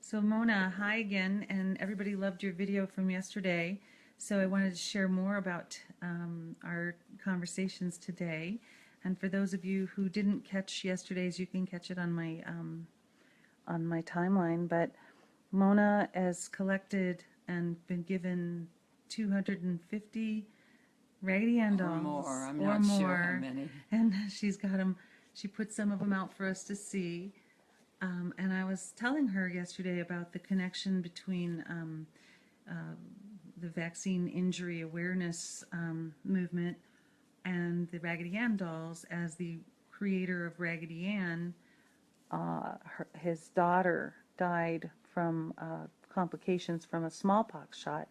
So Mona, hi again, and everybody loved your video from yesterday. So I wanted to share more about our conversations today. And for those of you who didn't catch yesterday's, you can catch it on my timeline. But Mona has collected and been given 250 Raggedy Ann Or more. dolls I'm or not sure how more, many. and she's got them. She put some of them out for us to see. And I was telling her yesterday about the connection between the vaccine injury awareness movement and the Raggedy Ann dolls. As the creator of Raggedy Ann, his daughter died from complications from a smallpox shot.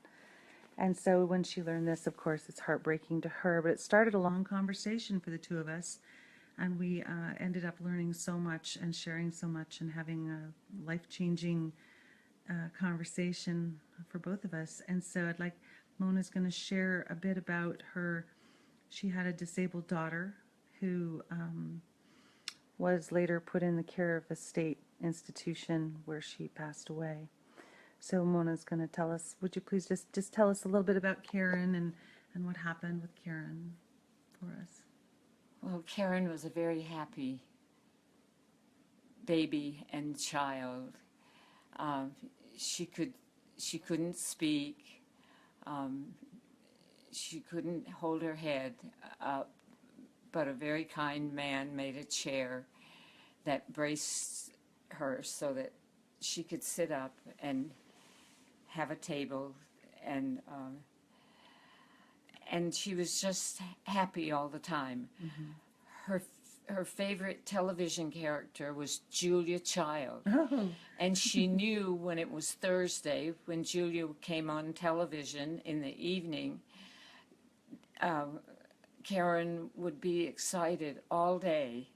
And so when she learned this, of course, it's heartbreaking to her, but it started a long conversation for the two of us. And we ended up learning so much and sharing so much and having a life-changing conversation for both of us. And so I'd like Mona's going to share a bit about her. She had a disabled daughter who was later put in the care of a state institution where she passed away. So Mona's going to tell us, would you please just tell us a little bit about Karen and what happened with Karen for us? Well, Karen was a very happy baby and child. Um, she couldn't speak. Um, she couldn't hold her head up, but a very kind man made a chair that braced her so that she could sit up and have a table, and she was just happy all the time. Mm-hmm. Her favorite television character was Julia Child. Oh. And she knew when it was Thursday, when Julia came on television in the evening, Karen would be excited all day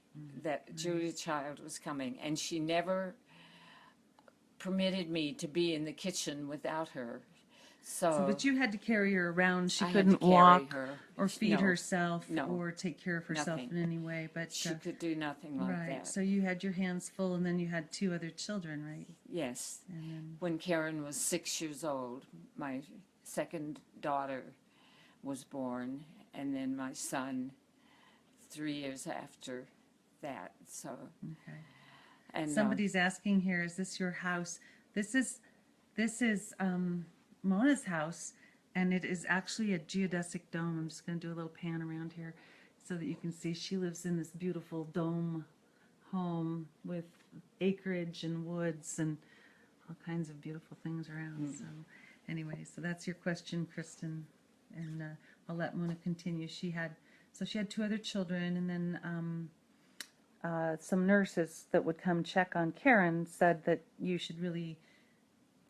that Julia Child was coming. And she never permitted me to be in the kitchen without her. But you had to carry her around. She I had to couldn't carry walk her. or feed No, herself no, or take care of herself nothing. in any way. But She could do nothing like right. that. So you had your hands full, and then you had two other children, right? Yes. And then When Karen was 6 years old, my second daughter was born, and then my son 3 years after that. So, okay. and Somebody's asking here, is this your house? This is Mona's house, and it is actually a geodesic dome. I'm just going to do a little pan around here so that you can see she lives in this beautiful dome home with acreage and woods and all kinds of beautiful things around. So anyway, so that's your question, Kristen, and I'll let Mona continue. She had two other children, and then some nurses that would come check on Karen said that you should really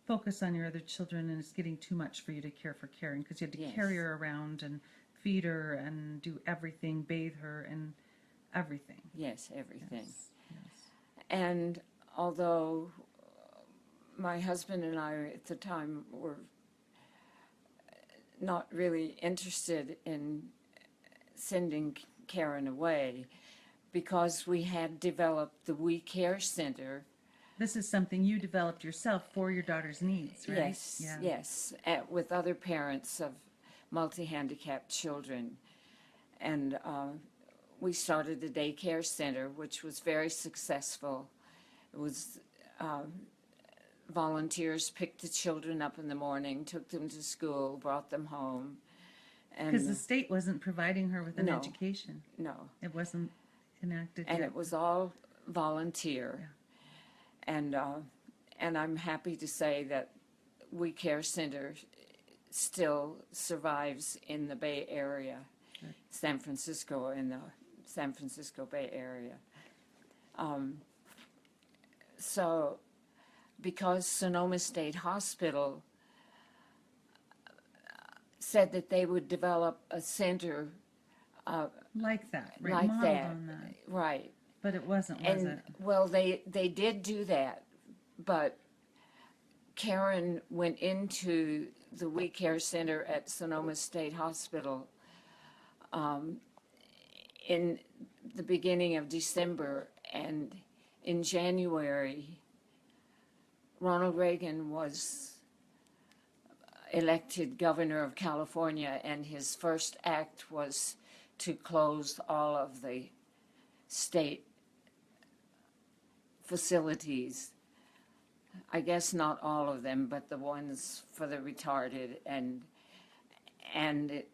focus on your other children, and it's getting too much for you to care for Karen because you had to Yes. carry her around and feed her and do everything, bathe her and everything. yes, everything. Yes. And although my husband and I at the time were not really interested in sending Karen away, because we had developed the We Care Center. This is something you developed yourself for your daughter's needs, right? Yes, Yeah. yes, with other parents of multi-handicapped children. And we started the daycare center, which was very successful. It was volunteers picked the children up in the morning, took them to school, brought them home. Because the state wasn't providing her with an No. education. No. It wasn't enacted And yet. it was all volunteer. Yeah. And I'm happy to say that We Care Center still survives in the Bay Area, Good. San Francisco, in the San Francisco Bay Area. So because Sonoma State Hospital said that they would develop a center Like that, right? like Modeled that, on that. right? But it wasn't, was And it? well, they did do that, but Karen went into the We Care Center at Sonoma State Hospital in the beginning of December, and in January Ronald Reagan was elected governor of California, and his first act was to close all of the state facilities. I guess not all of them, but the ones for the retarded, and it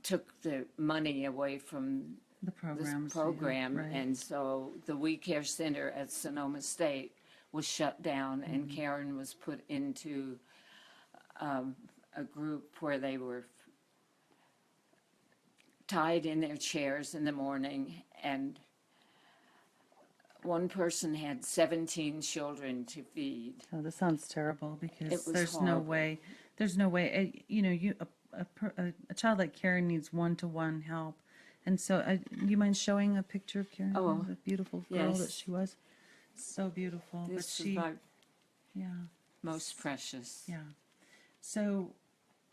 took the money away from The this programs. yeah, program, right. and so the We Care Center at Sonoma State was shut down, and Karen was put into a group where they were tied in their chairs in the morning, and one person had 17 children to feed. Oh, this sounds terrible because It was there's no horrible. way. There's no way. You know, a child like Karen needs one-to-one help, and so you mind showing a picture of Karen, Oh, the beautiful girl that yes. she was, so beautiful. But This she, is my yeah, most precious. yeah. So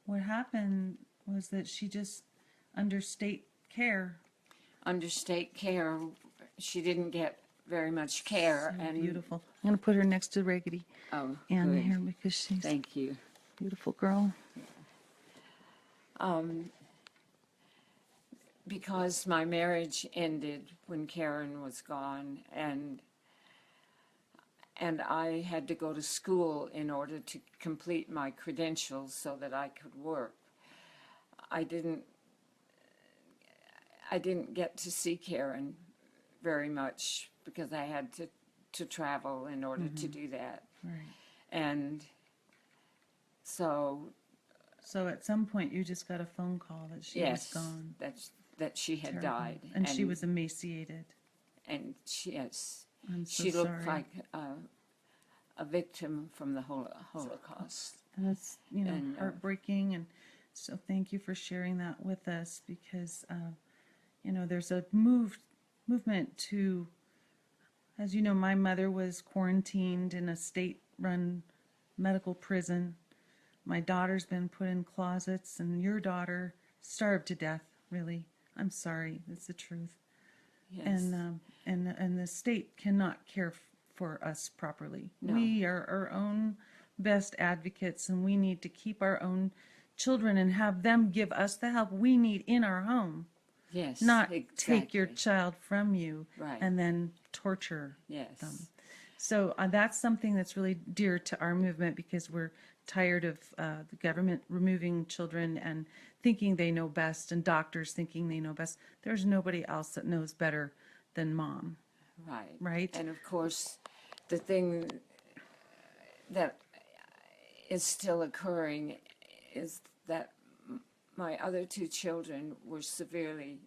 what happened was that she just under state care. Under state care, she didn't get very much care, So and beautiful. I'm gonna put her next to Raggedy oh, Ann good. here because she's Thank you. a beautiful girl. Because my marriage ended when Karen was gone, and I had to go to school in order to complete my credentials so that I could work. I didn't get to see Karen very much because I had to travel in order to do that. Right. And so, So at some point you just got a phone call that she yes, was gone. that she had Terrible. died. And she was emaciated. And she, yes, I'm so she looked sorry. like a victim from the Holocaust. And it's, you know, and, heartbreaking. And so thank you for sharing that with us because, you know, there's a movement to, as you know, my mother was quarantined in a state-run medical prison. My daughter's been put in closets, and your daughter starved to death, really. I'm sorry. It's the truth. Yes. And the state cannot care for us properly. No. We are our own best advocates, and we need to keep our own children and have them give us the help we need in our home, Yes. not exactly. take your child from you Right. and then torture Yes. them. So that's something that's really dear to our movement because we're tired of the government removing children and thinking they know best and doctors thinking they know best. There's nobody else that knows better than mom, Right. right? And of course, the thing that is still occurring is that my other two children were severely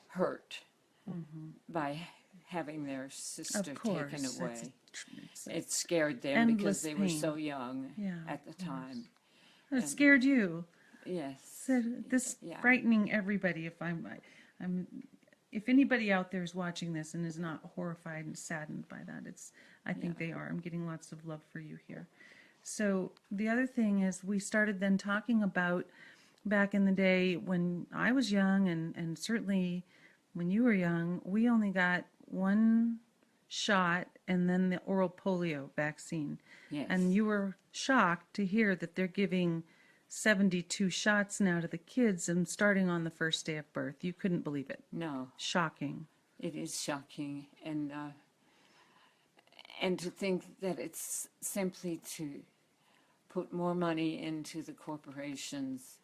hurt by having their sister Of course. taken That's away. it's- It scared them endless because they were pain. so young Yeah, at the time. It scared you. Yes. Said this Yeah. frightening everybody. If anybody out there is watching this and is not horrified and saddened by that, I think they are. I'm getting lots of love for you here. So the other thing is we started then talking about back in the day when I was young and certainly when you were young, we only got one shot and then the oral polio vaccine. Yes. And you were shocked to hear that they're giving 72 shots now to the kids and starting on the first day of birth. You couldn't believe it. No. Shocking. It is shocking, and to think that it's simply to put more money into the corporations.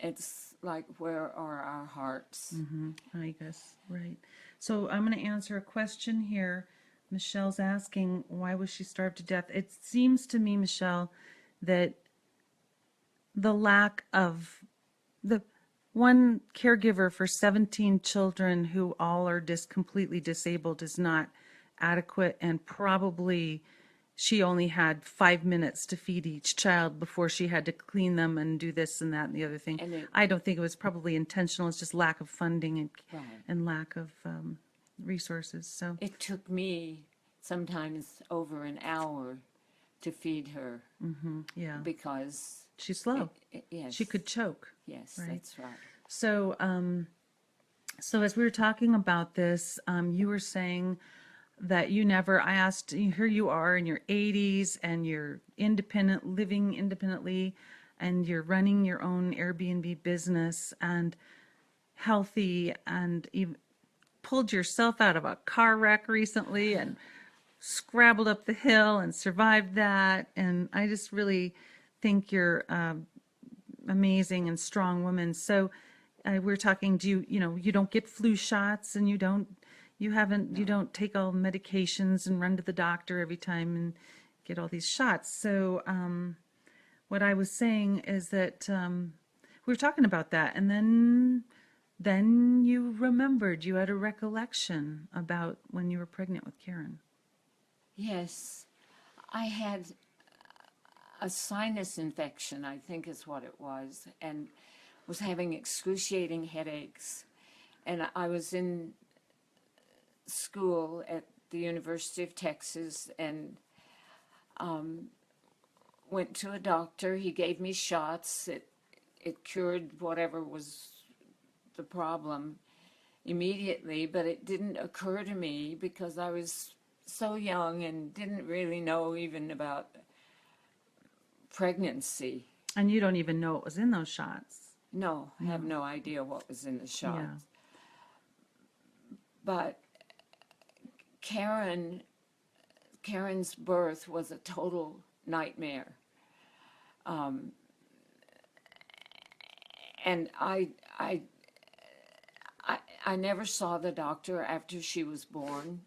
It's like, where are our hearts? I guess, right. So I'm going to answer a question here. Michelle's asking, why was she starved to death? It seems to me, Michelle, that the lack of the one caregiver for 17 children who all are completely disabled is not adequate, and probably she only had 5 minutes to feed each child before she had to clean them and do this and that and the other thing. And I don't think it was probably intentional. It's just lack of funding Right. and lack of resources. So It took me sometimes over an hour to feed her yeah, because she's slow. yes, She could choke. Yes, right? that's right. So, so as we were talking about this, you were saying that you never, I asked, here you are in your 80s and you're independent, living independently, and you're running your own Airbnb business and healthy, and even pulled yourself out of a car wreck recently and scrabbled up the hill and survived that. And I just really think you're amazing and strong woman. So we're talking, you don't get flu shots, and you don't take all medications and run to the doctor every time and get all these shots. So what I was saying is that we were talking about that, and then you remembered, you had a recollection about when you were pregnant with Karen. Yes, I had a sinus infection, I think is what it was, and was having excruciating headaches. And I was in school at the University of Texas, and went to a doctor. He gave me shots. It cured whatever was the problem immediately, but it didn't occur to me because I was so young and didn't really know even about pregnancy. And you don't even know what was in those shots. No, I have no idea what was in the shots. Yeah. But Karen's birth was a total nightmare. And I never saw the doctor after she was born.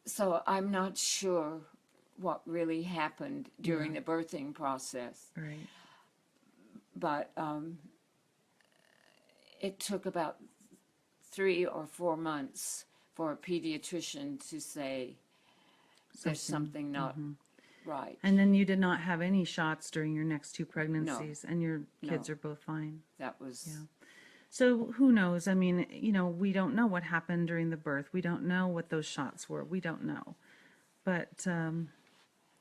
So I'm not sure what really happened during the birthing process. Right. But it took about 3 or 4 months for a pediatrician to say there's something not right. And then you did not have any shots during your next 2 pregnancies, and your kids No. are both fine. That was... Yeah. So who knows? I mean, we don't know what happened during the birth. We don't know what those shots were. We don't know. But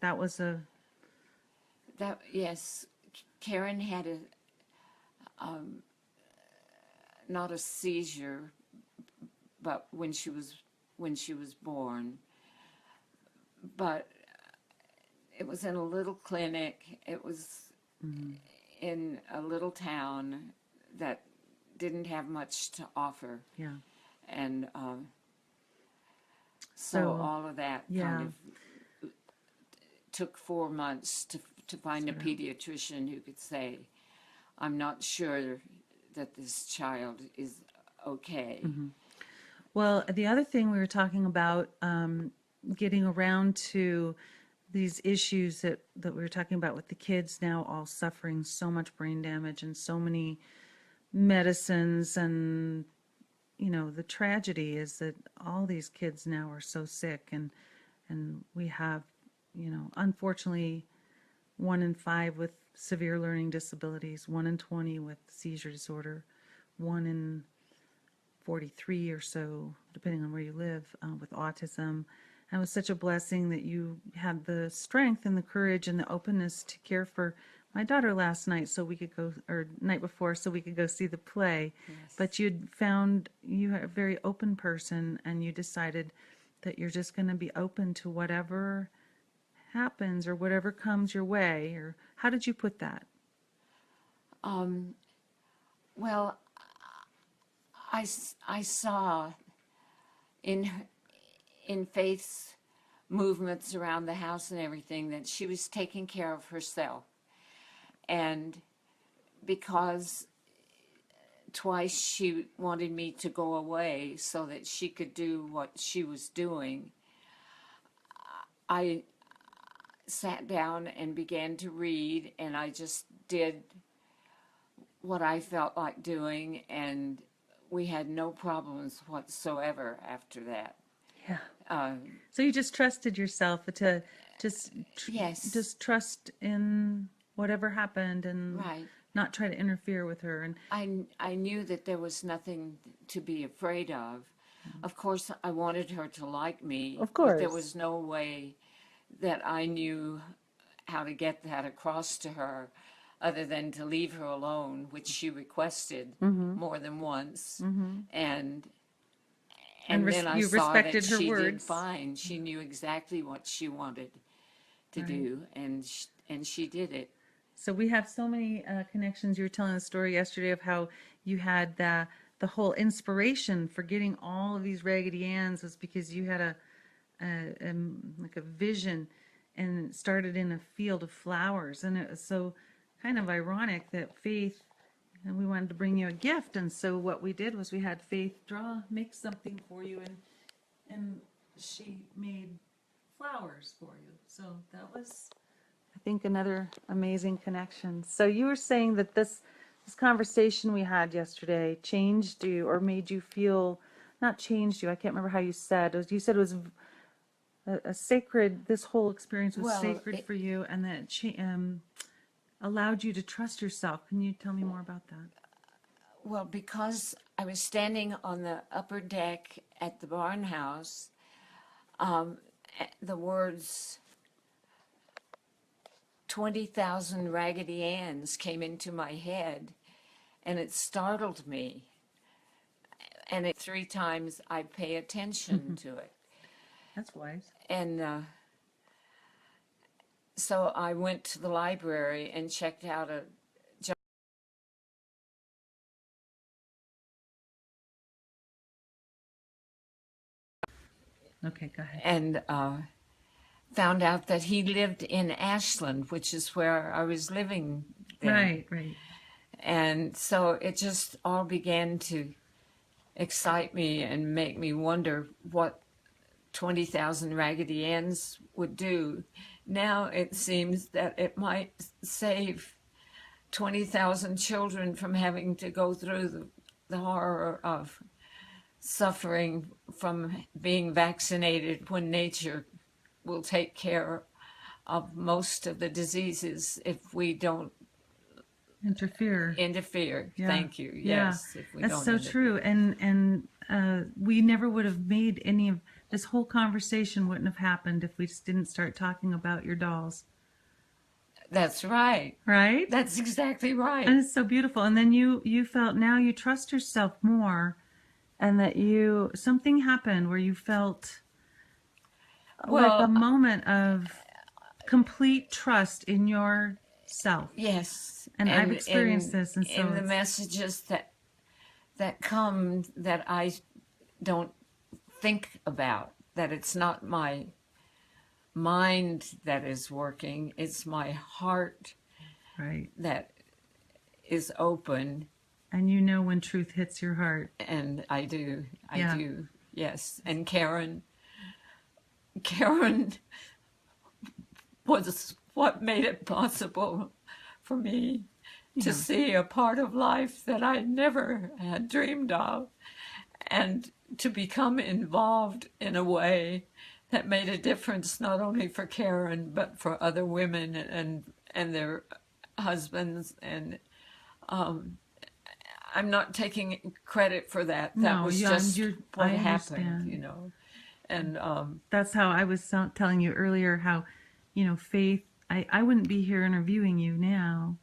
that was yes, Karen had not a seizure, but when she was born. But it was in a little clinic. It was in a little town that didn't have much to offer. Yeah. And So, so all of that yeah. kind of took 4 months to find a pediatrician who could say, I'm not sure that this child is okay. Well, the other thing we were talking about, getting around to these issues that we were talking about with the kids now all suffering so much brain damage and so many medicines, and the tragedy is that all these kids now are so sick, and we have unfortunately 1 in 5 with severe learning disabilities, 1 in 20 with seizure disorder, 1 in 43 or so, depending on where you live, with autism. And it was such a blessing that you had the strength and the courage and the openness to care for my daughter last night, so we could go, or night before, so we could go see the play. Yes. But you are a very open person, and you decided that you're just going to be open to whatever happens or whatever comes your way. Or how did you put that? Well, I saw in Faith's movements around the house and everything that she was taking care of herself. And because twice she wanted me to go away so that she could do what she was doing, I sat down and began to read, and I just did what I felt like doing, and we had no problems whatsoever after that. Yeah. So you just trusted yourself to Yes. just trust in whatever happened, and Right. not try to interfere with her. And I knew that there was nothing to be afraid of. Of course, I wanted her to like me. Of But there course. was no way that I knew how to get that across to her other than to leave her alone, which she requested more than once. And And then I you saw that respected her she did words. fine. She knew exactly what she wanted to Right. do, and she did it. So we have so many connections. You were telling a story yesterday of how you had the whole inspiration for getting all of these Raggedy Anns was because you had like a vision, and it started in a field of flowers, and it was so kind of ironic that Faith, and we wanted to bring you a gift, and so what we did was we had Faith make something for you, and she made flowers for you. So that was, I think, another amazing connection. So you were saying that this conversation we had yesterday changed you or made you feel, not changed you, I can't remember how you said. You said it was a sacred, this whole experience was Well, sacred for you, and that it allowed you to trust yourself. Can you tell me more about that? Well, because I was standing on the upper deck at the barn house, the words 20,000 Raggedy Anns came into my head, and it startled me. And 3 times I pay attention to it. That's wise. And so I went to the library and checked out a Okay, go ahead. and found out that he lived in Ashland, which is where I was living then. Right. And so it just all began to excite me and make me wonder what 20,000 Raggedy Anns would do. Now it seems that it might save 20,000 children from having to go through the horror of suffering from being vaccinated when nature will take care of most of the diseases if we don't Interfere. interfere. Thank you. Yeah. Yes, if we That's don't so interfere. true. And we never would have made any of this whole conversation wouldn't have happened if we just didn't start talking about your dolls. That's right. Right? That's exactly right. And it's so beautiful. And then you felt now you trust yourself more, and that something happened where you felt like a moment of complete trust in yourself. Yes. And I've experienced this, and so in the it's- messages that come that I don't think about, that it's not my mind that is working, it's my heart Right. that is open. And you know when truth hits your heart. And I do, Yeah. yes. And Karen was what made it possible for me to see a part of life that I never had dreamed of, and to become involved in a way that made a difference not only for Karen but for other women and their husbands. And I'm not taking credit for that. That No, was yeah, just what I happened, understand. you know. And That's how I was telling you earlier how, Faith, I wouldn't be here interviewing you now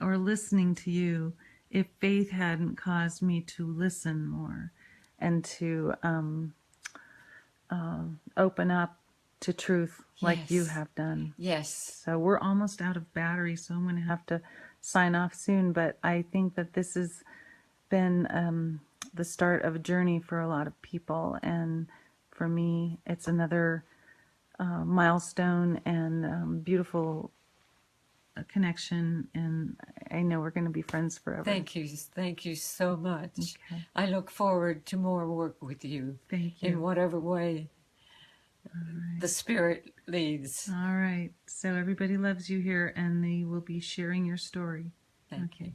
or listening to you if Faith hadn't caused me to listen more and to open up to truth like you Yes. have done. yes, So we're almost out of battery, so I'm going to have to sign off soon. But I think that this has been the start of a journey for a lot of people. And for me, it's another milestone and beautiful connection. And I know we're going to be friends forever. thank you so much. Okay. I look forward to more work with you Thank in you. whatever way the spirit leads. All right. So everybody loves you here, and they will be sharing your story. Thank Okay. you.